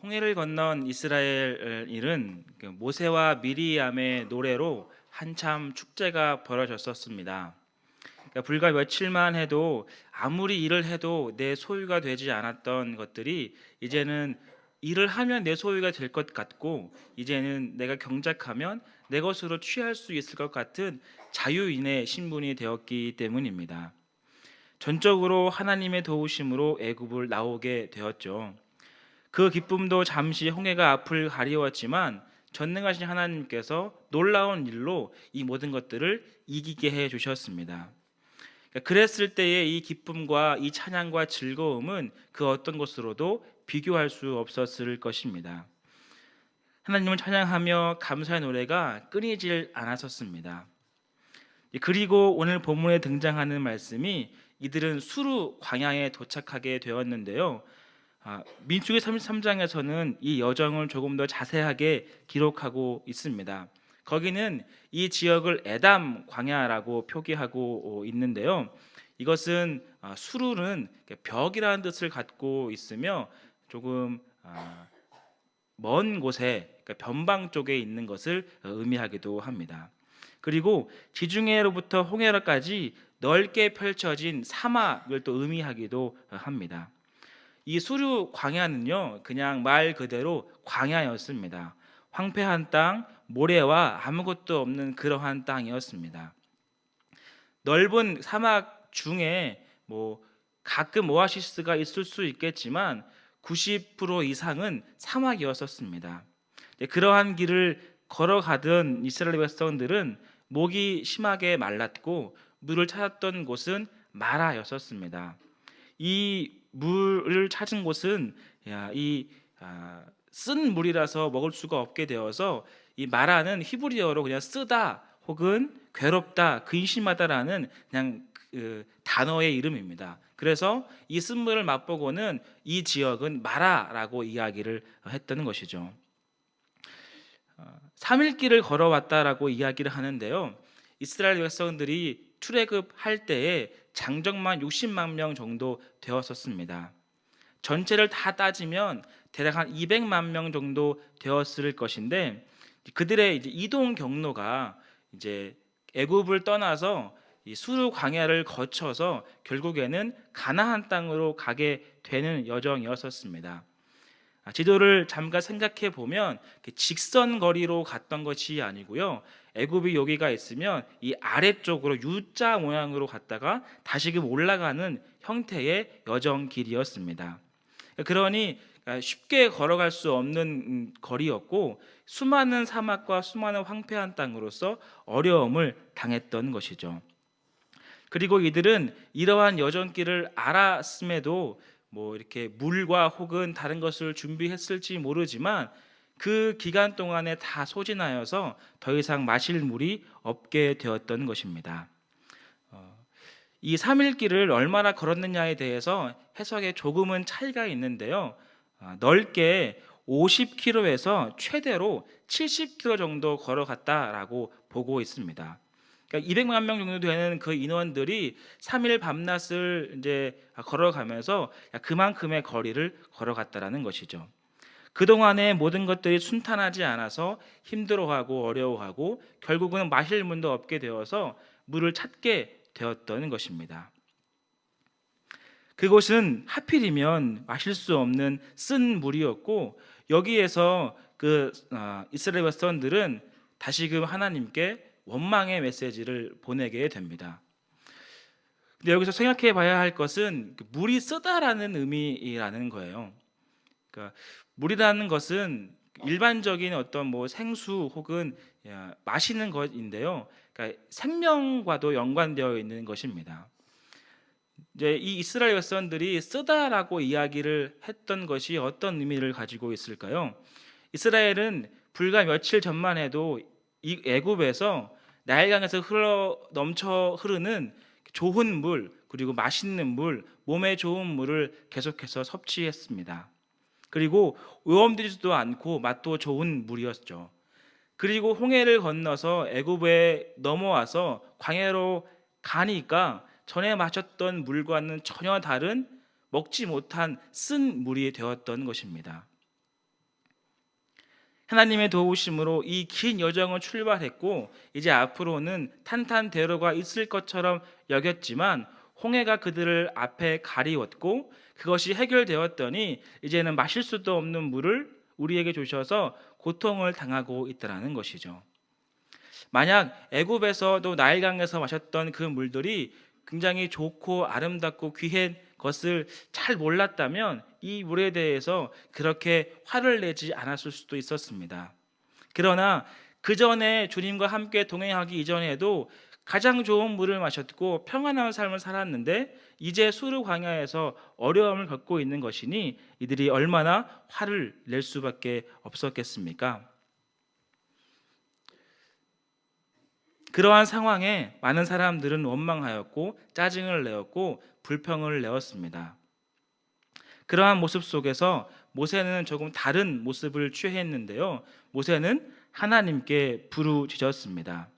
홍해를 건넌 이스라엘일은 모세와 미리암의 노래로 한참 축제가 벌어졌었습니다. 불과 며칠만 해도 아무리 일을 해도 내 소유가 되지 않았던 것들이 이제는 일을 하면 내 소유가 될 것 같고, 이제는 내가 경작하면 내 것으로 취할 수 있을 것 같은 자유인의 신분이 되었기 때문입니다. 전적으로 하나님의 도우심으로 애굽을 나오게 되었죠. 그 기쁨도 잠시 홍해가 앞을 가리웠지만 전능하신 하나님께서 놀라운 일로 이 모든 것들을 이기게 해 주셨습니다. 그랬을 때의 이 기쁨과 이 찬양과 즐거움은 그 어떤 것으로도 비교할 수 없었을 것입니다. 하나님을 찬양하며 감사의 노래가 끊이질 않았었습니다. 그리고 오늘 본문에 등장하는 말씀이 이들은 수르 광야에 도착하게 되었는데요. 민수기 33장에서는 이 여정을 조금 더 자세하게 기록하고 있습니다. 거기는 이 지역을 에담 광야라고 표기하고 있는데요. 이것은 수르는 벽이라는 뜻을 갖고 있으며 조금 먼 곳에, 그러니까 변방 쪽에 있는 것을 의미하기도 합니다. 그리고 지중해로부터 홍해로까지 넓게 펼쳐진 사막을 또 의미하기도 합니다. 이 수르 광야는요, 그냥 말 그대로 광야였습니다. 황폐한 땅, 모래와 아무것도 없는 그러한 땅이었습니다. 넓은 사막 중에 가끔 오아시스가 있을 수 있겠지만 90% 이상은 사막이었었습니다. 그러한 길을 걸어가던 이스라엘 백성들은 목이 심하게 말랐고 물을 찾았던 곳은 마라였었습니다. 이 물을 찾은 곳은 쓴 물이라서 먹을 수가 없게 되어서 이 마라는 히브리어로 그냥 쓰다 혹은 괴롭다, 근심하다라는 그냥 단어의 이름입니다. 그래서 이 쓴물을 맛보고는 이 지역은 마라라고 이야기를 했던 것이죠. 3일길을 걸어왔다라고 이야기를 하는데요. 이스라엘 백성들이 출애굽할 때에 장정만 60만 명 정도 되었었습니다. 전체를 다 따지면 대략 한 200만 명 정도 되었을 것인데, 그들의 이제 이동 경로가 이제 애굽을 떠나서 이 수르 광야를 거쳐서 결국에는 가나안 땅으로 가게 되는 여정이었었습니다. 지도를 잠깐 생각해 보면 직선 거리로 갔던 것이 아니고요. 애굽이 여기가 있으면 이 아래쪽으로 U자 모양으로 갔다가 다시금 올라가는 형태의 여정 길이었습니다. 그러니 쉽게 걸어갈 수 없는 거리였고, 수많은 사막과 수많은 황폐한 땅으로서 어려움을 당했던 것이죠. 그리고 이들은 이러한 여정길을 알았음에도 이렇게 물과 혹은 다른 것을 준비했을지 모르지만 그 기간 동안에 다 소진하여서 더 이상 마실 물이 없게 되었던 것입니다. 이 3일 길을 얼마나 걸었느냐에 대해서 해석에 조금은 차이가 있는데요. 넓게 50km에서 최대로 70km 정도 걸어갔다라고 보고 있습니다. 그러니까 200만 명 정도 되는 그 인원들이 3일 밤낮을 이제 걸어가면서 그만큼의 거리를 걸어갔다라는 것이죠. 그동안의 모든 것들이 순탄하지 않아서 힘들어하고 어려워하고 결국은 마실 물도 없게 되어서 물을 찾게 되었던 것입니다. 그곳은 하필이면 마실 수 없는 쓴 물이었고, 여기에서 이스라엘 백성들은 다시금 하나님께 원망의 메시지를 보내게 됩니다. 근데 여기서 생각해 봐야 할 것은 물이 쓰다라는 의미라는 거예요. 그러니까 물이라는 것은 일반적인 어떤 생수 혹은 마시는 것인데요. 그러니까 생명과도 연관되어 있는 것입니다. 이제 이 이스라엘 백성들이 쓰다라고 이야기를 했던 것이 어떤 의미를 가지고 있을까요? 이스라엘은 불과 며칠 전만 해도 이 애굽에서 나일강에서 넘쳐 흐르는 좋은 물, 그리고 맛있는 물, 몸에 좋은 물을 계속해서 섭취했습니다. 그리고 오염되지도 않고 맛도 좋은 물이었죠. 그리고 홍해를 건너서 애굽에 넘어와서 광야로 가니까 전에 마셨던 물과는 전혀 다른 먹지 못한 쓴 물이 되었던 것입니다. 하나님의 도우심으로 이 긴 여정을 출발했고 이제 앞으로는 탄탄대로가 있을 것처럼 여겼지만 홍해가 그들을 앞에 가리웠고 그것이 해결되었더니 이제는 마실 수도 없는 물을 우리에게 주셔서 고통을 당하고 있다는 것이죠. 만약 애굽에서도 나일강에서 마셨던 그 물들이 굉장히 좋고 아름답고 귀한 것을 잘 몰랐다면 이 물에 대해서 그렇게 화를 내지 않았을 수도 있었습니다. 그러나 그 전에 주님과 함께 동행하기 이전에도 가장 좋은 물을 마셨고 평안한 삶을 살았는데 이제 수르 광야에서 어려움을 겪고 있는 것이니 이들이 얼마나 화를 낼 수밖에 없었겠습니까? 그러한 상황에 많은 사람들은 원망하였고 짜증을 내었고 불평을 내었습니다. 그러한 모습 속에서 모세는 조금 다른 모습을 취했는데요. 모세는 하나님께 부르짖었습니다.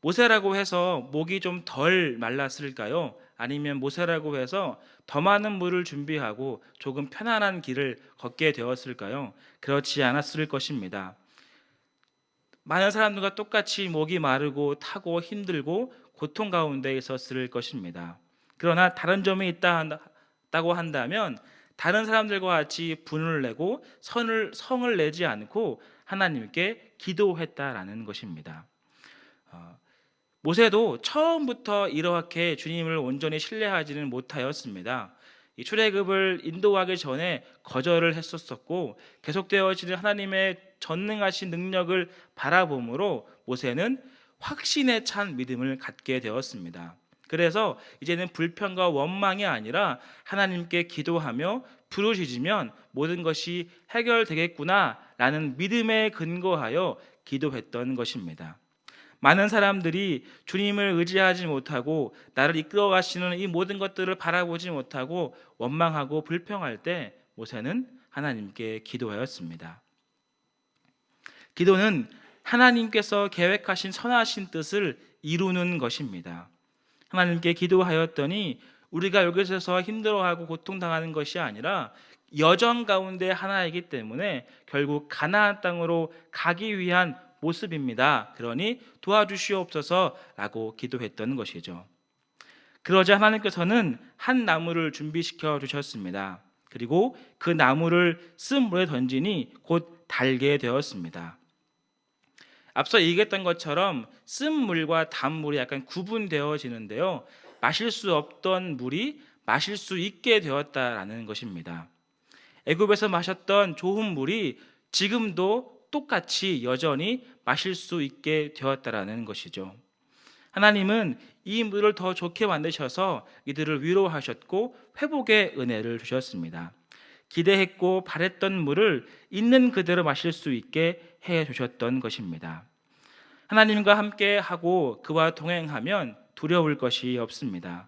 모세라고 해서 목이 좀 덜 말랐을까요? 아니면 모세라고 해서 더 많은 물을 준비하고 조금 편안한 길을 걷게 되었을까요? 그렇지 않았을 것입니다. 많은 사람들과 똑같이 목이 마르고 타고 힘들고 고통 가운데 있었을 것입니다. 그러나 다른 점이 있다고 한다면 다른 사람들과 같이 분을 내고 성을 내지 않고 하나님께 기도했다라는 것입니다. 모세도 처음부터 이렇게 주님을 온전히 신뢰하지는 못하였습니다. 이 출애굽을 인도하기 전에 거절을 했었고 계속되어지는 하나님의 전능하신 능력을 바라봄으로 모세는 확신에 찬 믿음을 갖게 되었습니다. 그래서 이제는 불평과 원망이 아니라 하나님께 기도하며 부르짖으면 모든 것이 해결되겠구나라는 믿음에 근거하여 기도했던 것입니다. 많은 사람들이 주님을 의지하지 못하고 나를 이끌어 가시는 이 모든 것들을 바라보지 못하고 원망하고 불평할 때 모세는 하나님께 기도하였습니다. 기도는 하나님께서 계획하신 선하신 뜻을 이루는 것입니다. 하나님께 기도하였더니 우리가 여기서 힘들어하고 고통당하는 것이 아니라 여정 가운데 하나이기 때문에 결국 가나안 땅으로 가기 위한 모습입니다. 그러니 도와주시옵소서라고 기도했던 것이죠. 그러자 하나님께서는 한 나무를 준비시켜 주셨습니다. 그리고 그 나무를 쓴 물에 던지니 곧 달게 되었습니다. 앞서 얘기했던 것처럼 쓴 물과 단물이 약간 구분되어지는데요. 마실 수 없던 물이 마실 수 있게 되었다라는 것입니다. 애굽에서 마셨던 좋은 물이 지금도 똑같이 여전히 마실 수 있게 되었다라는 것이죠. 하나님은 이 물을 더 좋게 만드셔서 이들을 위로하셨고 회복의 은혜를 주셨습니다. 기대했고 바랬던 물을 있는 그대로 마실 수 있게 해 주셨던 것입니다. 하나님과 함께 하고 그와 동행하면 두려울 것이 없습니다.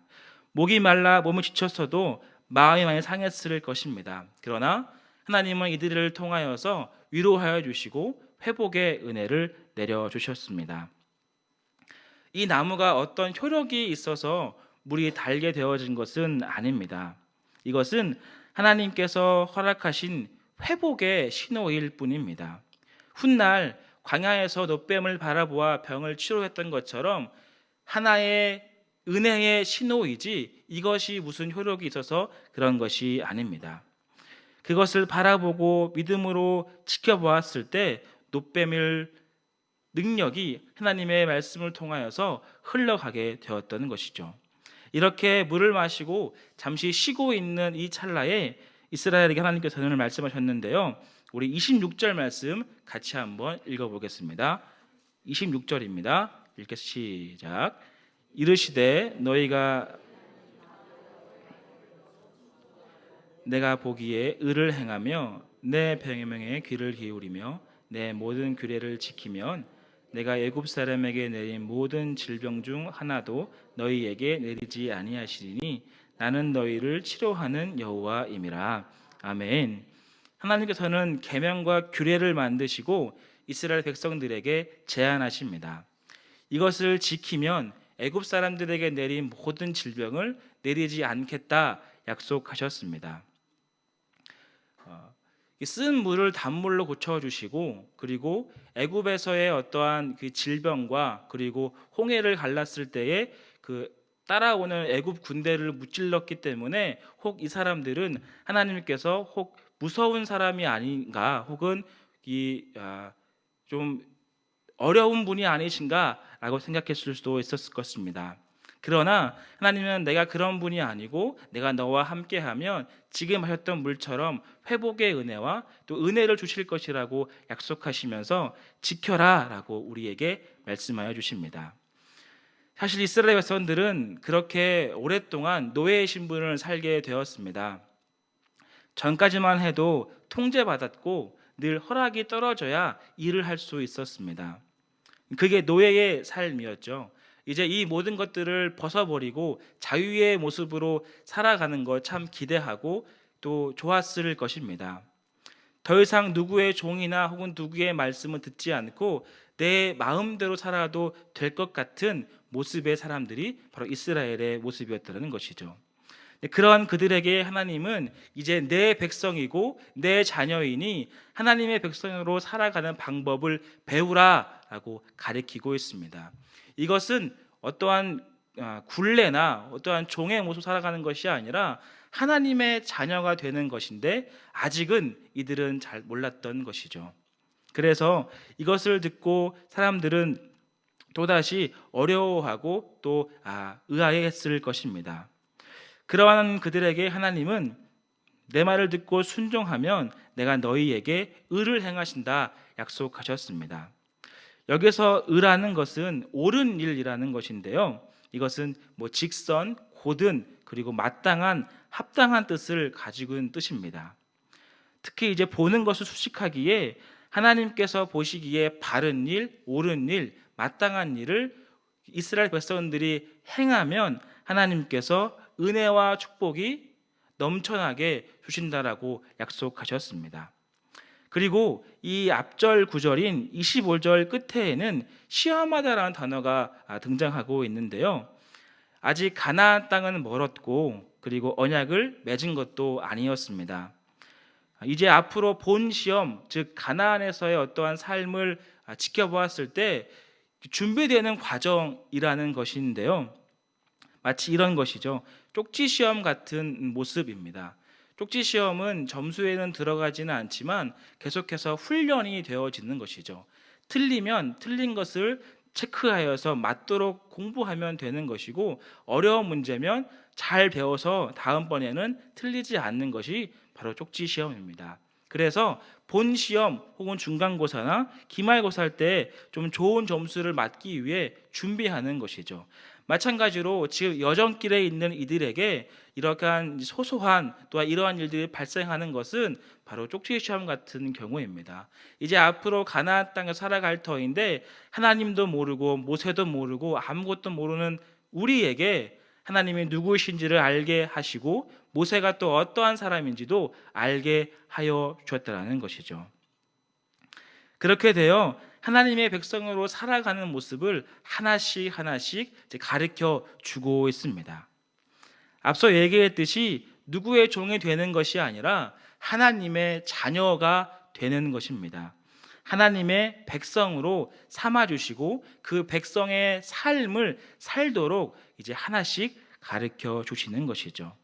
목이 말라 몸이 지쳤어도 마음이 많이 상했을 것입니다. 그러나 하나님은 이들을 통하여서 위로하여 주시고 회복의 은혜를 내려주셨습니다. 이 나무가 어떤 효력이 있어서 물이 달게 되어진 것은 아닙니다. 이것은 하나님께서 허락하신 회복의 신호일 뿐입니다. 훗날 광야에서 노뱀을 바라보아 병을 치료했던 것처럼 하나의 은혜의 신호이지 이것이 무슨 효력이 있어서 그런 것이 아닙니다. 그것을 바라보고 믿음으로 지켜보았을 때 노뱀일 능력이 하나님의 말씀을 통하여서 흘러가게 되었던 것이죠. 이렇게 물을 마시고 잠시 쉬고 있는 이 찰나에 이스라엘에게 하나님께서는 말씀하셨는데요. 우리 26절 말씀 같이 한번 읽어보겠습니다. 26절입니다. 읽겠습니다. 시작. 이르시되 너희가 내가 보기에 의를 행하며 내 명령에 귀를 기울이며 내 모든 규례를 지키면 내가 애굽 사람에게 내린 모든 질병 중 하나도 너희에게 내리지 아니하시리니 나는 너희를 치료하는 여호와임이라. 아멘. 하나님께서는 계명과 규례를 만드시고 이스라엘 백성들에게 제안하십니다. 이것을 지키면 애굽 사람들에게 내린 모든 질병을 내리지 않겠다 약속하셨습니다. 이 쓴 물을 단물로 고쳐주시고, 그리고 애굽에서의 어떠한 그 질병과 그리고 홍해를 갈랐을 때에 그 따라오는 애굽 군대를 무찔렀기 때문에 혹 이 사람들은 하나님께서 혹 무서운 사람이 아닌가, 혹은 좀 어려운 분이 아니신가라고 생각했을 수도 있었을 것입니다. 그러나 하나님은 내가 그런 분이 아니고 내가 너와 함께하면 지금 하셨던 물처럼 회복의 은혜와 또 은혜를 주실 것이라고 약속하시면서 지켜라라고 우리에게 말씀하여 주십니다. 사실 이스라엘 백성들은 그렇게 오랫동안 노예의 신분을 살게 되었습니다. 전까지만 해도 통제받았고 늘 허락이 떨어져야 일을 할 수 있었습니다. 그게 노예의 삶이었죠. 이제 이 모든 것들을 벗어버리고 자유의 모습으로 살아가는 것 참 기대하고 또 좋았을 것입니다. 더 이상 누구의 종이나 혹은 누구의 말씀을 듣지 않고 내 마음대로 살아도 될 것 같은 모습의 사람들이 바로 이스라엘의 모습이었다는 것이죠. 그러한 그들에게 하나님은 이제 내 백성이고 내 자녀이니 하나님의 백성으로 살아가는 방법을 배우라라고 가르치고 있습니다. 이것은 어떠한 굴레나 어떠한 종의 모습 살아가는 것이 아니라 하나님의 자녀가 되는 것인데 아직은 이들은 잘 몰랐던 것이죠. 그래서 이것을 듣고 사람들은 또다시 어려워하고 또 의아해했을 것입니다. 그러한 그들에게 하나님은 내 말을 듣고 순종하면 내가 너희에게 의를 행하신다 약속하셨습니다. 여기서 의라는 것은 옳은 일이라는 것인데요. 이것은 직선, 고든, 그리고 마땅한, 합당한 뜻을 가지고 있는 뜻입니다. 특히 이제 보는 것을 수식하기에 하나님께서 보시기에 바른 일, 옳은 일, 마땅한 일을 이스라엘 백성들이 행하면 하나님께서 은혜와 축복이 넘쳐나게 주신다라고 약속하셨습니다. 그리고 이 앞절 구절인 25절 끝에는 시험하다라는 단어가 등장하고 있는데요. 아직 가나안 땅은 멀었고 그리고 언약을 맺은 것도 아니었습니다. 이제 앞으로 본 시험, 즉 가나안에서의 어떠한 삶을 지켜보았을 때 준비되는 과정이라는 것인데요. 마치 이런 것이죠. 쪽지 시험 같은 모습입니다. 쪽지 시험은 점수에는 들어가지는 않지만 계속해서 훈련이 되어지는 것이죠. 틀리면 틀린 것을 체크하여서 맞도록 공부하면 되는 것이고, 어려운 문제면 잘 배워서 다음번에는 틀리지 않는 것이 바로 쪽지 시험입니다. 그래서 본 시험 혹은 중간고사나 기말고사 할 때 좀 좋은 점수를 맞기 위해 준비하는 것이죠. 마찬가지로 지금 여정길에 있는 이들에게 이러한 소소한 또한 이러한 일들이 발생하는 것은 바로 쪽지 시험 같은 경우입니다. 이제 앞으로 가나안 땅에 살아갈 터인데 하나님도 모르고 모세도 모르고 아무것도 모르는 우리에게 하나님이 누구이신지를 알게 하시고 모세가 또 어떠한 사람인지도 알게 하여 주었다는 것이죠. 그렇게 되어 하나님의 백성으로 살아가는 모습을 하나씩 하나씩 가르쳐 주고 있습니다. 앞서 얘기했듯이 누구의 종이 되는 것이 아니라 하나님의 자녀가 되는 것입니다. 하나님의 백성으로 삼아주시고 그 백성의 삶을 살도록 이제 하나씩 가르쳐 주시는 것이죠.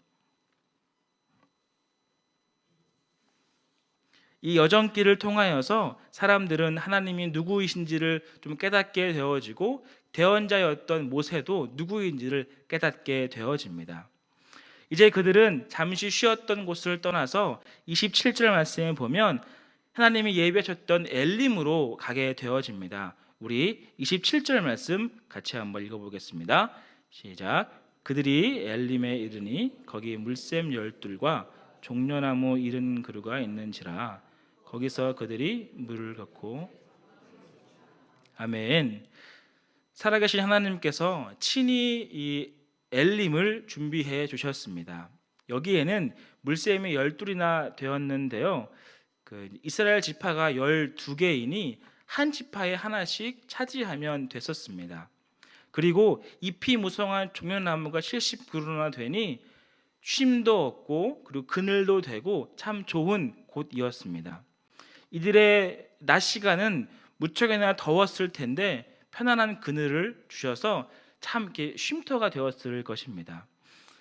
이 여정길을 통하여서 사람들은 하나님이 누구이신지를 좀 깨닫게 되어지고 대언자였던 모세도 누구인지를 깨닫게 되어집니다. 이제 그들은 잠시 쉬었던 곳을 떠나서 27절 말씀에 보면 하나님이 예비하셨던 엘림으로 가게 되어집니다. 우리 27절 말씀 같이 한번 읽어보겠습니다. 시작. 그들이 엘림에 이르니 거기 물샘 열둘과 종려나무 이른 그루가 있는지라 거기서 그들이 물을 갖고. 아멘. 살아계신 하나님께서 친히 이 엘림을 준비해 주셨습니다. 여기에는 물샘이 12이나 되었는데요. 이스라엘 지파가 12개이니 한 지파에 하나씩 차지하면 됐었습니다. 그리고 잎이 무성한 종려나무가 70그루나 되니 쉼도 없고 그리고 그늘도 되고 참 좋은 곳이었습니다. 이들의 낮 시간은 무척이나 더웠을 텐데 편안한 그늘을 주셔서 참 이렇게 쉼터가 되었을 것입니다.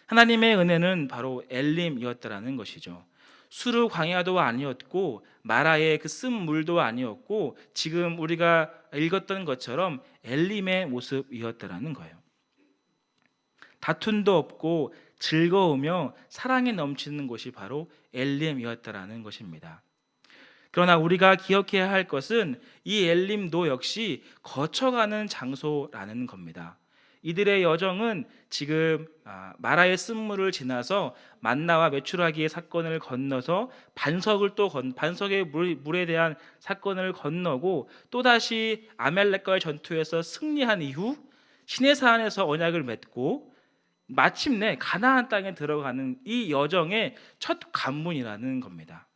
하나님의 은혜는 바로 엘림이었다라는 것이죠. 수르 광야도 아니었고 마라의 그 쓴 물도 아니었고 지금 우리가 읽었던 것처럼 엘림의 모습이었다라는 거예요. 다툼도 없고 즐거우며 사랑이 넘치는 곳이 바로 엘림이었다라는 것입니다. 그러나 우리가 기억해야 할 것은 이 엘림도 역시 거쳐가는 장소라는 겁니다. 이들의 여정은 지금 마라의 쓴물을 지나서 만나와 메추라기의 사건을 건너서 반석의 물에 대한 사건을 건너고 또다시 아멜렉과의 전투에서 승리한 이후 시내산에서 언약을 맺고 마침내 가나안 땅에 들어가는 이 여정의 첫 관문이라는 겁니다.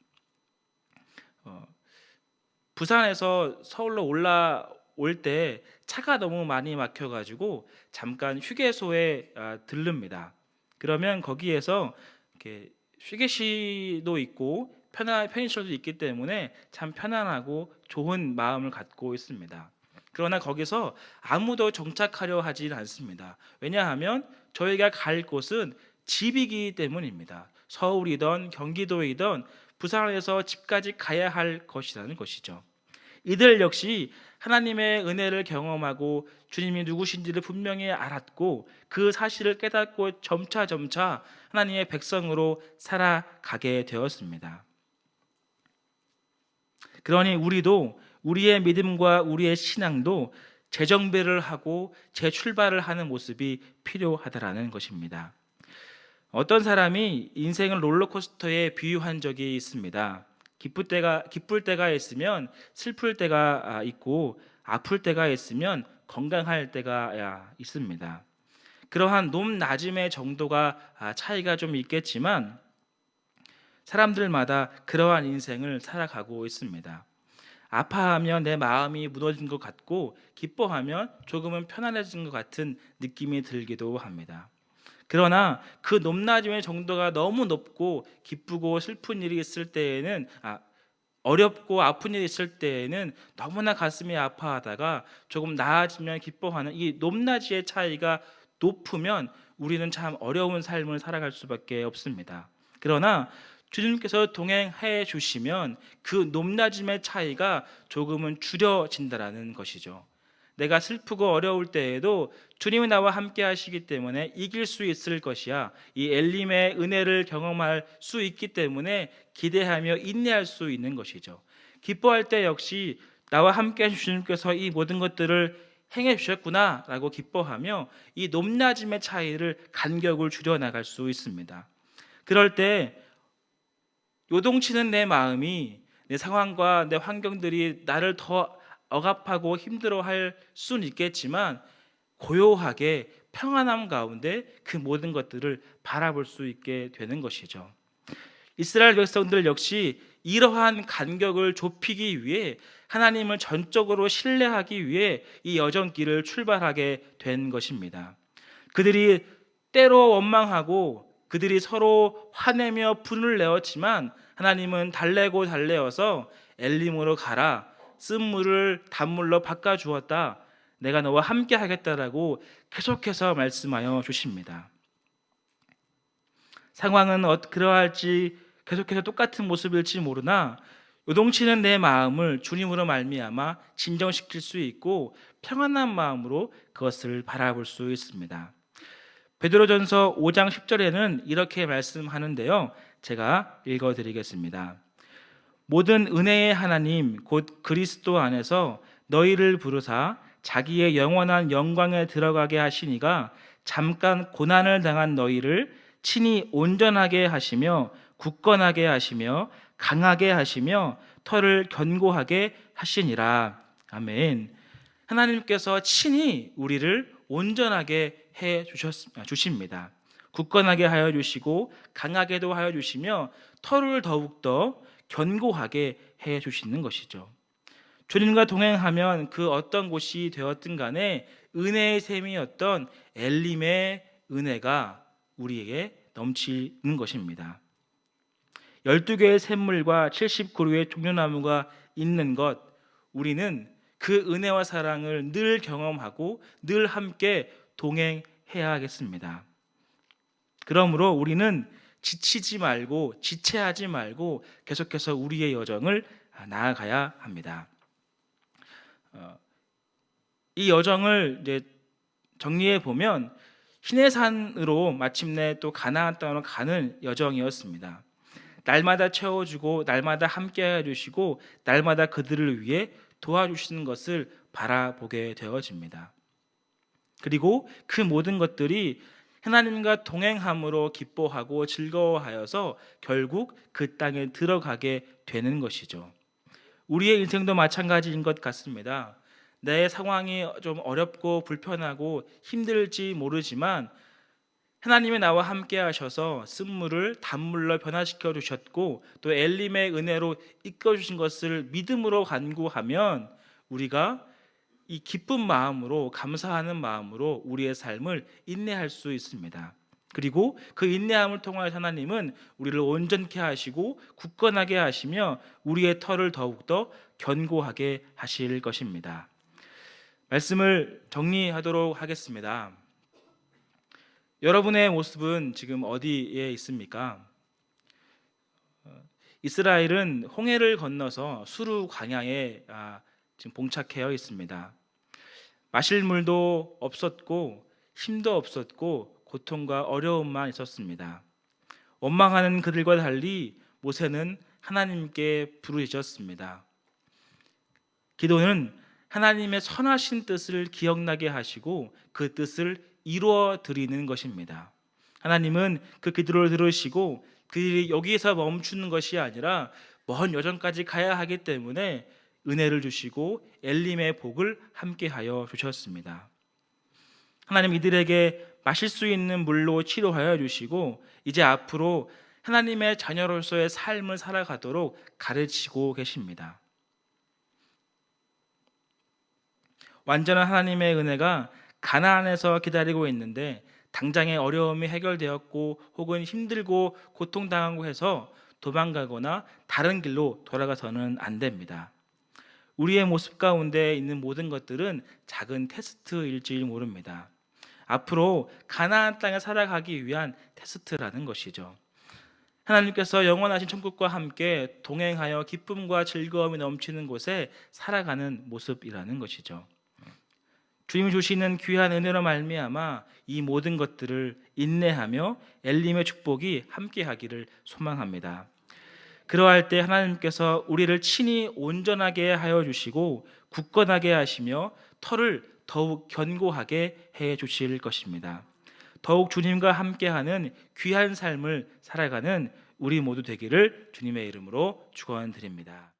부산에서 서울로 올라올 때 차가 너무 많이 막혀가지고 잠깐 휴게소에 들릅니다. 그러면 거기에서 이렇게 휴게실도 있고 편의시설도 있기 때문에 참 편안하고 좋은 마음을 갖고 있습니다. 그러나 거기서 아무도 정착하려 하진 않습니다. 왜냐하면 저희가 갈 곳은 집이기 때문입니다. 서울이든 경기도이든 부산에서 집까지 가야 할 것이라는 것이죠. 이들 역시 하나님의 은혜를 경험하고 주님이 누구신지를 분명히 알았고 그 사실을 깨닫고 점차 하나님의 백성으로 살아가게 되었습니다. 그러니 우리도 우리의 믿음과 우리의 신앙도 재정비를 하고 재출발을 하는 모습이 필요하다라는 것입니다. 어떤 사람이 인생을 롤러코스터에 비유한 적이 있습니다. 기쁠 때가 있으면 슬플 때가 있고 아플 때가 있으면 건강할 때가 있습니다. 그러한 높낮음의 정도가 차이가 좀 있겠지만 사람들마다 그러한 인생을 살아가고 있습니다. 아파하면 내 마음이 무너진 것 같고 기뻐하면 조금은 편안해진 것 같은 느낌이 들기도 합니다. 그러나 그 높낮임의 정도가 너무 높고 기쁘고 슬픈 일이 있을 때에는 어렵고 아픈 일이 있을 때에는 너무나 가슴이 아파하다가 조금 나아지면 기뻐하는 이 높낮이의 차이가 높으면 우리는 참 어려운 삶을 살아갈 수밖에 없습니다. 그러나 주님께서 동행해 주시면 그 높낮임의 차이가 조금은 줄여진다라는 것이죠. 내가 슬프고 어려울 때에도 주님이 나와 함께 하시기 때문에 이길 수 있을 것이야. 이 엘림의 은혜를 경험할 수 있기 때문에 기대하며 인내할 수 있는 것이죠. 기뻐할 때 역시 나와 함께 하신 주님께서 이 모든 것들을 행해 주셨구나라고 기뻐하며 이 높낮임의 차이를 간격을 줄여나갈 수 있습니다. 그럴 때 요동치는 내 마음이 내 상황과 내 환경들이 나를 더 억압하고 힘들어할 수는 있겠지만 고요하게 평안함 가운데 그 모든 것들을 바라볼 수 있게 되는 것이죠. 이스라엘 백성들 역시 이러한 간격을 좁히기 위해 하나님을 전적으로 신뢰하기 위해 이 여정길을 출발하게 된 것입니다. 그들이 때로 원망하고 그들이 서로 화내며 분을 내었지만 하나님은 달래어서 엘림으로 가라, 쓴 물을 단물로 바꿔 주었다, 내가 너와 함께 하겠다라고 계속해서 말씀하여 주십니다. 상황은 그러할지 계속해서 똑같은 모습일지 모르나 요동치는 내 마음을 주님으로 말미암아 진정시킬 수 있고 평안한 마음으로 그것을 바라볼 수 있습니다. 베드로전서 5장 10절에는 이렇게 말씀하는데요, 제가 읽어드리겠습니다. 모든 은혜의 하나님 곧 그리스도 안에서 너희를 부르사 자기의 영원한 영광에 들어가게 하시니가 잠깐 고난을 당한 너희를 친히 온전하게 하시며 굳건하게 하시며 강하게 하시며 터를 견고하게 하시니라. 아멘. 하나님께서 친히 우리를 온전하게 해 주십니다. 굳건하게 하여 주시고 강하게도 하여 주시며 터를 더욱더 견고하게 해 주시는 것이죠. 주님과 동행하면 그 어떤 곳이 되었든 간에 은혜의 셈이었던 엘림의 은혜가 우리에게 넘치는 것입니다. 12개의 샘물과 70그루의 종려나무가 있는 것, 우리는 그 은혜와 사랑을 늘 경험하고 늘 함께 동행해야 하겠습니다. 그러므로 우리는 지치지 말고 지체하지 말고 계속해서 우리의 여정을 나아가야 합니다. 이 여정을 이제 정리해 보면 시내산으로 마침내 또 가나안 땅으로 가는 여정이었습니다. 날마다 채워주고 날마다 함께해 주시고 날마다 그들을 위해 도와주시는 것을 바라보게 되어집니다. 그리고 그 모든 것들이 하나님과 동행함으로 기뻐하고 즐거워하여서 결국 그 땅에 들어가게 되는 것이죠. 우리의 인생도 마찬가지인 것 같습니다. 내 상황이 좀 어렵고 불편하고 힘들지 모르지만 하나님이 나와 함께 하셔서 쓴물을 단물로 변화시켜 주셨고 또 엘림의 은혜로 이끌어 주신 것을 믿음으로 간구하면 우리가 이 기쁜 마음으로 감사하는 마음으로 우리의 삶을 인내할 수 있습니다. 그리고 그 인내함을 통하여 하나님은 우리를 온전케 하시고 굳건하게 하시며 우리의 터를 더욱더 견고하게 하실 것입니다. 말씀을 정리하도록 하겠습니다. 여러분의 모습은 지금 어디에 있습니까? 이스라엘은 홍해를 건너서 수르 광야에 지금 봉착해 있습니다. 마실 물도 없었고 힘도 없었고 고통과 어려움만 있었습니다. 원망하는 그들과 달리 모세는 하나님께 부르짖었습니다. 기도는 하나님의 선하신 뜻을 기억나게 하시고 그 뜻을 이루어 드리는 것입니다. 하나님은 그 기도를 들으시고 그들이 여기에서 멈추는 것이 아니라 먼 여정까지 가야 하기 때문에 은혜를 주시고 엘림의 복을 함께하여 주셨습니다. 하나님 이들에게 마실 수 있는 물로 치료하여 주시고 이제 앞으로 하나님의 자녀로서의 삶을 살아가도록 가르치고 계십니다. 완전한 하나님의 은혜가 가나안에서 기다리고 있는데 당장의 어려움이 해결되었고 혹은 힘들고 고통당하고 해서 도망가거나 다른 길로 돌아가서는 안 됩니다. 우리의 모습 가운데 있는 모든 것들은 작은 테스트일지 모릅니다. 앞으로 가나안 땅에 살아가기 위한 테스트라는 것이죠. 하나님께서 영원하신 천국과 함께 동행하여 기쁨과 즐거움이 넘치는 곳에 살아가는 모습이라는 것이죠. 주님 주시는 귀한 은혜로 말미암아 이 모든 것들을 인내하며 엘림의 축복이 함께하기를 소망합니다. 그러할 때 하나님께서 우리를 친히 온전하게 하여 주시고 굳건하게 하시며 터를 더욱 견고하게 해 주실 것입니다. 더욱 주님과 함께하는 귀한 삶을 살아가는 우리 모두 되기를 주님의 이름으로 축원드립니다.